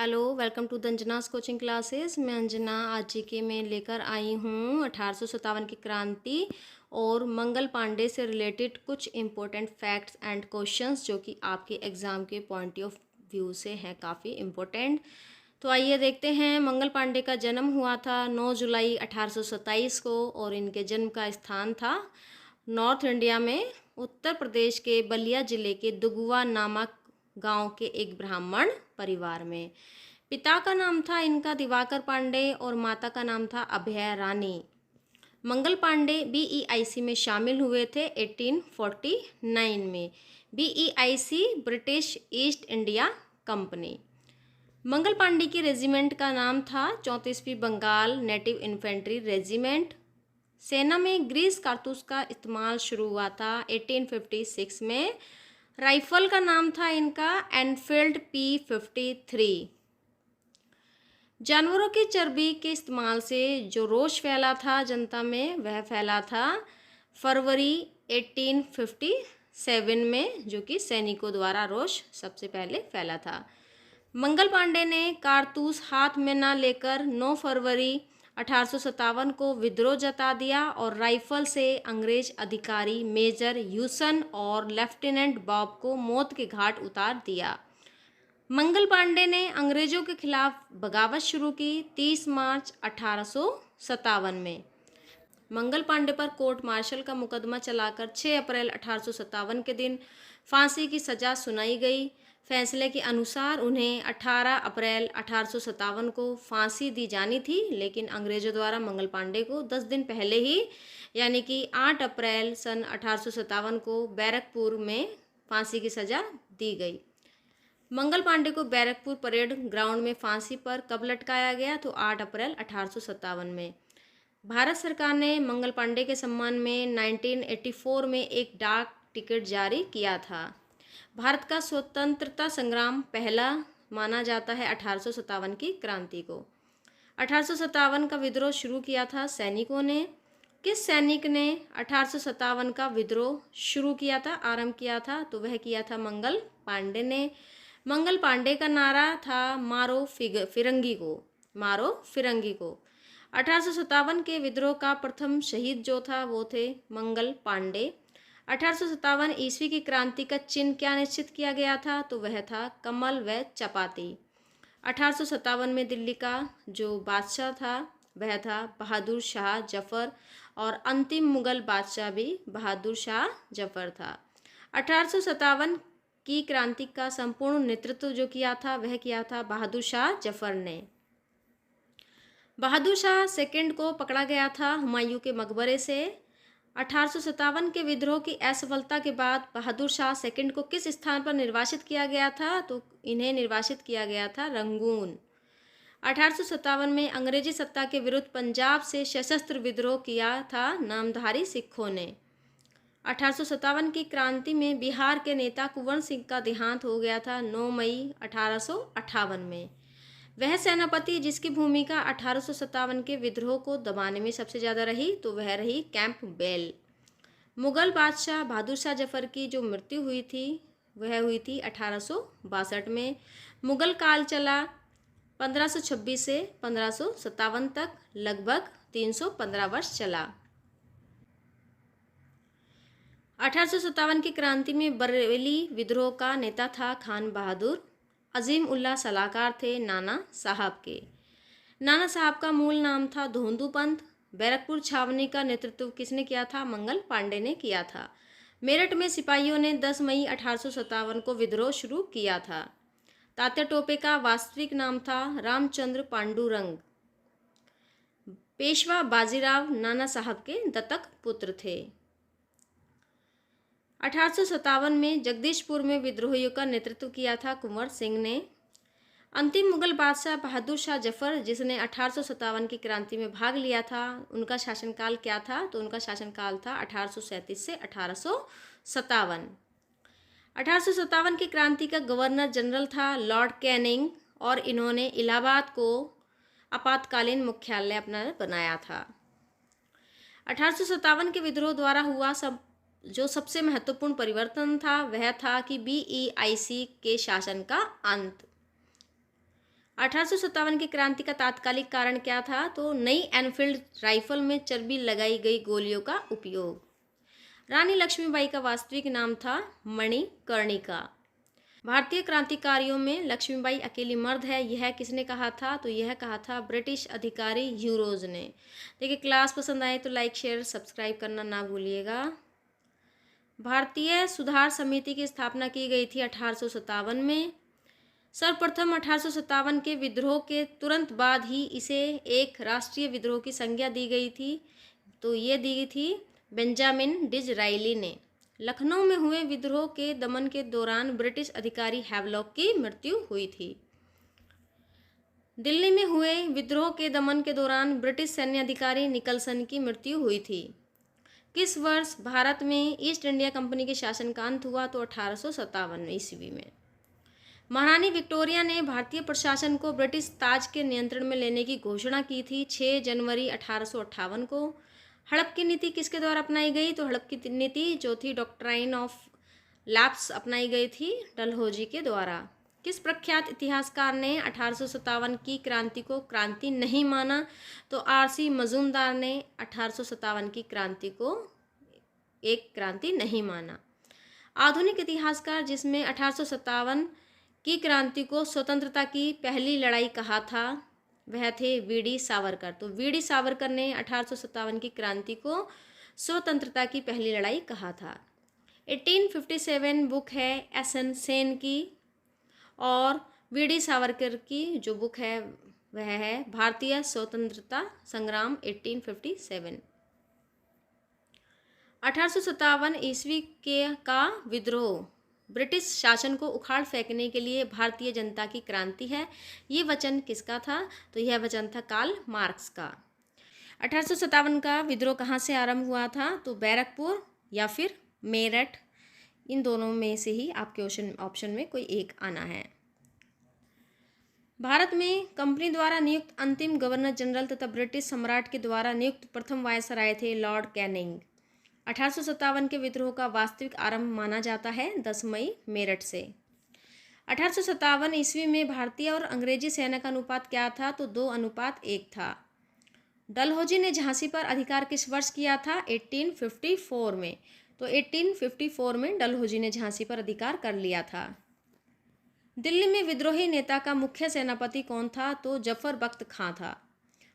Hello, welcome to the Anjana's coaching classes. मैं अंजना आज GK में लेकर आई हूँ 1857 की क्रांति और मंगल पांडे से रिलेटेड कुछ इम्पोर्टेंट फैक्ट्स एंड क्वेश्चंस जो कि आपके एग्ज़ाम के पॉइंट ऑफ व्यू से हैं काफ़ी इम्पोर्टेंट। तो आइए देखते हैं। मंगल पांडे का जन्म हुआ था 9 जुलाई 1827 को और इनके जन्म का स्थान था नॉर्थ इंडिया में उत्तर प्रदेश के बलिया जिले के दुगुआ नामक गांव के एक ब्राह्मण परिवार में। पिता का नाम था इनका दिवाकर पांडे और माता का नाम था अभय रानी। मंगल पांडे बीईआईसी में शामिल हुए थे 1849 में। बीईआईसी British east India company. Mangal Pandey की रेजिमेंट का नाम था 34वीं बंगाल नेटिव इन्फेंट्री रेजिमेंट। सेना में ग्रीस कारतूस का इस्तेमाल शुरू हुआ था 1856 में। राइफल का नाम था इनका एनफील्ड P53। जानवरों की चर्बी के इस्तेमाल से जो रोष फैला था जनता में, वह फैला था फरवरी 1857 में, जो कि सैनिकों द्वारा रोष सबसे पहले फैला था। मंगल पांडे ने कारतूस हाथ में न लेकर 9 फरवरी 1857 को विद्रोह जता दिया और राइफल से अंग्रेज अधिकारी मेजर ह्यूसन और लेफ्टिनेंट बॉब को मौत के घाट उतार दिया। मंगल पांडे ने अंग्रेजों के खिलाफ बगावत शुरू की 30 मार्च 1857 में। मंगल पांडे पर कोर्ट मार्शल का मुकदमा चलाकर 6 अप्रैल 1857 के दिन फांसी की सजा सुनाई गई। फैसले के अनुसार उन्हें 18 अप्रैल 1857 को फांसी दी जानी थी, लेकिन अंग्रेजों द्वारा मंगल पांडे को 10 दिन पहले ही यानी कि 8 अप्रैल सन 1857 को बैरकपुर में फांसी की सजा दी गई। मंगल पांडे को बैरकपुर परेड ग्राउंड में फांसी पर कब लटकाया गया? तो 8 अप्रैल 1857 में। भारत सरकार ने मंगल पांडे के सम्मान में 1984 में एक डाक टिकट जारी किया था। भारत का स्वतंत्रता संग्राम पहला माना जाता है 1857 की क्रांति को। 1857 का विद्रोह शुरू किया था सैनिकों ने। किस सैनिक ने 1857 का विद्रोह शुरू किया था, आरंभ किया था? तो वह किया था मंगल पांडे ने। मंगल पांडे का नारा था मारो फिरंगी को, मारो फिरंगी को। 1857 के विद्रोह का प्रथम शहीद जो था वो थे मंगल पांडे। 1857 ईस्वी की क्रांति का चिन्ह क्या निश्चित किया गया था? तो वह था कमल व चपाती। 1857 में दिल्ली का जो बादशाह था वह था बहादुर शाह जफर और अंतिम मुगल बादशाह भी बहादुर शाह जफर था। 1857 की क्रांति का संपूर्ण नेतृत्व जो किया था वह किया था बहादुर शाह जफर ने। बहादुर शाह सेकंड को पकड़ा गया था हुमायूं के मकबरे से। 1857 के विद्रोह की असफलता के बाद बहादुर शाह सेकंड को किस स्थान पर निर्वासित किया गया था? तो इन्हें निर्वासित किया गया था रंगून। 1857 में अंग्रेजी सत्ता के विरुद्ध पंजाब से सशस्त्र विद्रोह किया था नामधारी सिखों ने। 1857 की क्रांति में बिहार के नेता कुंवर सिंह का देहांत हो गया था 9 मई 1858 में। वह सेनापति जिसकी भूमिका 1857 के विद्रोह को दबाने में सबसे ज़्यादा रही तो वह रही कैंपबेल। मुगल बादशाह बहादुर शाह जफर की जो मृत्यु हुई थी वह हुई थी 1862 में। मुगल काल चला 1526 से 1557 तक, लगभग 315 वर्ष चला। 1857 की क्रांति में बरेली विद्रोह का नेता था खान बहादुर। अजीम उल्लाह सलाहकार थे नाना साहब के। नाना साहब का मूल नाम था धोंदू पंत। बैरकपुर छावनी का नेतृत्व किसने किया था? मंगल पांडे ने किया था। मेरठ में सिपाहियों ने 10 मई 1857 को विद्रोह शुरू किया था। तात्या टोपे का वास्तविक नाम था रामचंद्र पांडुरंग। पेशवा बाजीराव नाना साहब के दत्तक पुत्र थे। 1857 में जगदीशपुर में विद्रोहियों का नेतृत्व किया था कुंवर सिंह ने। अंतिम मुगल बादशाह बहादुर शाह जफर जिसने 1857 की क्रांति में भाग लिया था, उनका शासनकाल क्या था? तो उनका शासनकाल था 1837 से 1857। 1857 की क्रांति का गवर्नर जनरल था लॉर्ड कैनिंग और इन्होंने इलाहाबाद को आपातकालीन मुख्यालय अपना बनाया था। 1857 के विद्रोह द्वारा हुआ जो सबसे महत्वपूर्ण परिवर्तन था वह था कि बीईआईसी के शासन का अंत। 1857 की क्रांति का तात्कालिक कारण क्या था? तो नई एनफील्ड राइफल में चर्बी लगाई गई गोलियों का उपयोग। रानी लक्ष्मीबाई का वास्तविक नाम था मणिकर्णिका। भारतीय क्रांतिकारियों में लक्ष्मीबाई अकेली मर्द है, यह किसने कहा था? तो यह कहा था ब्रिटिश अधिकारी यूरोज ने। देखिए, क्लास पसंद आए तो लाइक शेयर सब्सक्राइब करना ना भूलिएगा। भारतीय सुधार समिति की स्थापना की गई थी 1857 में। सर्वप्रथम 1857 के विद्रोह के तुरंत बाद ही इसे एक राष्ट्रीय विद्रोह की संज्ञा दी गई थी। तो ये दी थी बेंजामिन डिज़राइली ने। लखनऊ में हुए विद्रोह के दमन के दौरान ब्रिटिश अधिकारी हैवलॉक की मृत्यु हुई थी। दिल्ली में हुए विद्रोह के दमन के दौरान ब्रिटिश सैन्य अधिकारी निकलसन की मृत्यु हुई थी। किस वर्ष भारत में ईस्ट इंडिया कंपनी के शासन का अंत हुआ? तो 1857 ईस्वी में। महारानी विक्टोरिया ने भारतीय प्रशासन को ब्रिटिश ताज के नियंत्रण में लेने की घोषणा की थी 6 जनवरी 1858 को। हड़प की नीति किसके द्वारा अपनाई गई? तो हड़प की नीति जो थी डॉक्ट्राइन ऑफ लैप्स अपनाई गई थी डलहौजी के द्वारा। किस प्रख्यात इतिहासकार ने 1857 की क्रांति को क्रांति नहीं माना? तो आरसी मजूमदार ने 1857 की क्रांति को एक क्रांति नहीं माना। आधुनिक इतिहासकार जिसमें 1857 की क्रांति को स्वतंत्रता की पहली लड़ाई कहा था वह थे वीडी सावरकर। तो वीडी सावरकर ने 1857 की क्रांति को स्वतंत्रता की पहली लड़ाई कहा था। 1857 बुक है एस.एन. सेन की और वीडी सावरकर की जो बुक है वह है भारतीय स्वतंत्रता संग्राम 1857। 1857 ईस्वी का विद्रोह ब्रिटिश शासन को उखाड़ फेंकने के लिए भारतीय जनता की क्रांति है। ये वचन किसका था? तो यह वचन था कार्ल मार्क्स का। 1857 का विद्रोह कहाँ से आरंभ हुआ था? तो बैरकपुर या फिर मेरठ, इन दोनों में से ही आपके ऑप्शन में कोई एक आना है। भारत में कंपनी द्वारा नियुक्त अंतिम गवर्नर जनरल तथा ब्रिटिश सम्राट के द्वारा नियुक्त प्रथम वायसराय थे लॉर्ड कैनिंग। 1857 के विद्रोह का वास्तविक आरंभ माना जाता है 10 मई मेरठ से। 1857 ईस्वी में भारतीय और अंग्रेजी सेना का अनुपात क्या था? तो 2:1 था। डलहौजी ने झांसी पर अधिकार किस वर्ष किया था? 1854 में। तो 1854 में डलहौजी ने झांसी पर अधिकार कर लिया था। दिल्ली में विद्रोही नेता का मुख्य सेनापति कौन था? तो जफर बख्त खां था।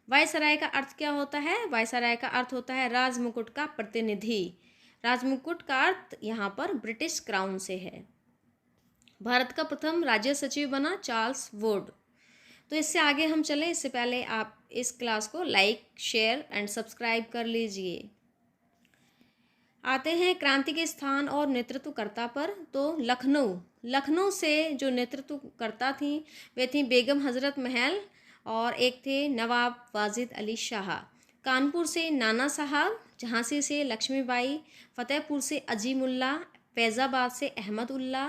वायसराय का अर्थ क्या होता है? वायसराय का अर्थ होता है राजमुकुट का प्रतिनिधि। राजमुकुट का अर्थ यहाँ पर ब्रिटिश क्राउन से है। भारत का प्रथम राज्य सचिव बना चार्ल्स वुड। तो इससे आगे हम चले, इससे पहले आप इस क्लास को लाइक शेयर एंड सब्सक्राइब कर लीजिए। आते हैं क्रांति के स्थान और नेतृत्वकर्ता पर। तो लखनऊ से जो नेतृत्वकर्ता थी वे थी बेगम हजरत महल और एक थे नवाब वाजिद अली शाह। कानपुर से नाना साहब, झांसी से लक्ष्मीबाई, फतेहपुर से अजीमुल्ला, फैज़ाबाद से अहमद उल्ला,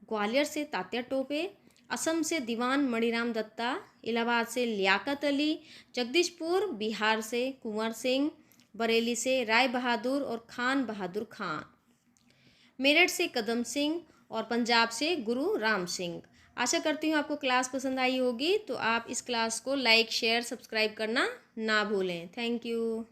ग्वालियर से तात्या टोपे, असम से दीवान मणिराम दत्ता, इलाहाबाद से लियाकत अली, जगदीशपुर बिहार से कुंवर सिंह, बरेली से राय बहादुर और खान बहादुर खान, मेरठ से कदम सिंह और पंजाब से गुरु राम सिंह। आशा करती हूँ आपको क्लास पसंद आई होगी। तो आप इस क्लास को लाइक शेयर सब्सक्राइब करना ना भूलें। Thank you.